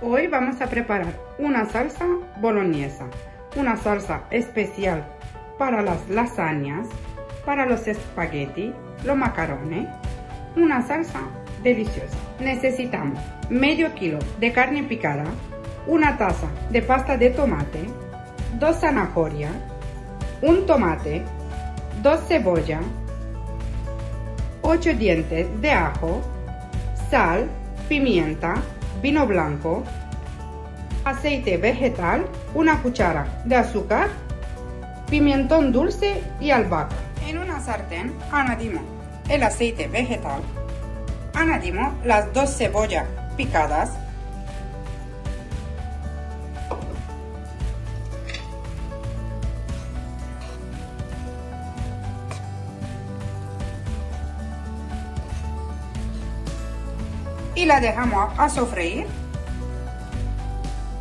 Hoy vamos a preparar una salsa boloñesa, una salsa especial para las lasañas, para los espagueti, los macarrones, una salsa deliciosa. Necesitamos medio kilo de carne picada, una taza de pasta de tomate, 2 zanahorias, un tomate, 2 cebollas, 8 dientes de ajo, sal, pimienta, vino blanco, aceite vegetal, una cuchara de azúcar, pimentón dulce y albahaca. En una sartén añadimos el aceite vegetal, añadimos las 2 cebollas picadas, y la dejamos a sofreír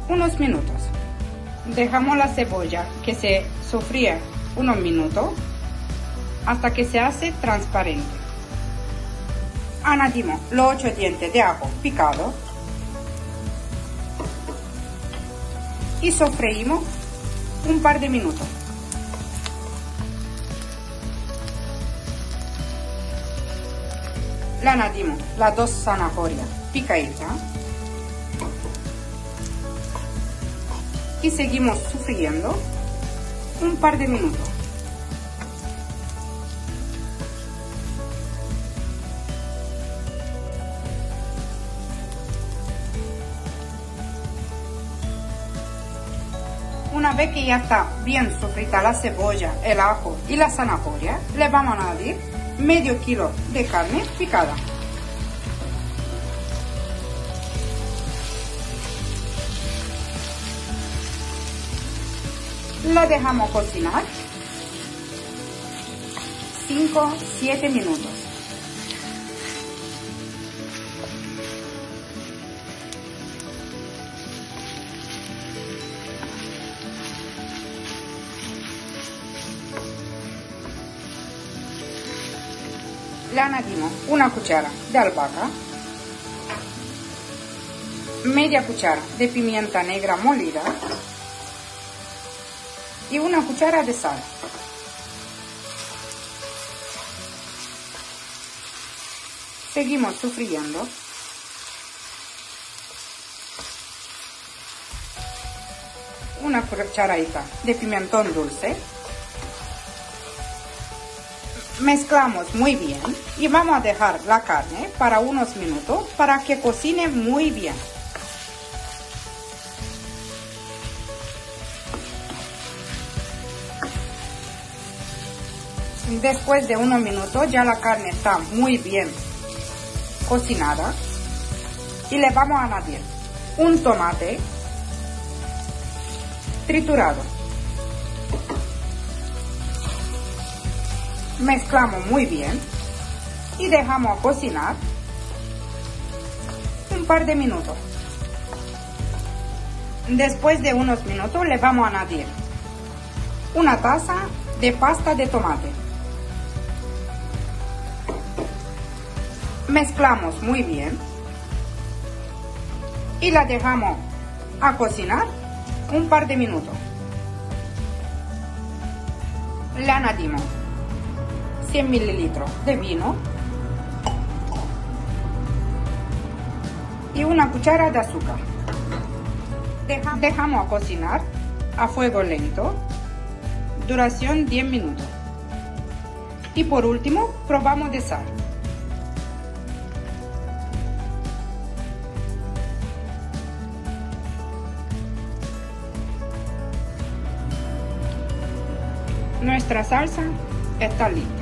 unos minutos. Dejamos la cebolla que se sofría unos minutos hasta que se hace transparente. Añadimos los 8 dientes de ajo picados y sofreímos un par de minutos. Le añadimos las 2 zanahorias picaditas y seguimos sofriendo un par de minutos. Una vez que ya está bien sofrita la cebolla, el ajo y la zanahoria, le vamos a añadir medio kilo de carne picada. La dejamos cocinar 5-7 minutos. Le añadimos una cuchara de albahaca, media cuchara de pimienta negra molida y una cuchara de sal. Seguimos sofriendo. Una cucharadita de pimentón dulce. Mezclamos muy bien y vamos a dejar la carne para unos minutos para que cocine muy bien. Después de unos minutos ya la carne está muy bien cocinada y le vamos a añadir un tomate triturado. Mezclamos muy bien y dejamos cocinar un par de minutos. Después de unos minutos le vamos a añadir una taza de pasta de tomate. Mezclamos muy bien y la dejamos a cocinar un par de minutos. Le añadimos 100 mililitros de vino y una cuchara de azúcar. Dejamos a cocinar a fuego lento, duración 10 minutos. Y por último, probamos de sal. Nuestra salsa está lista.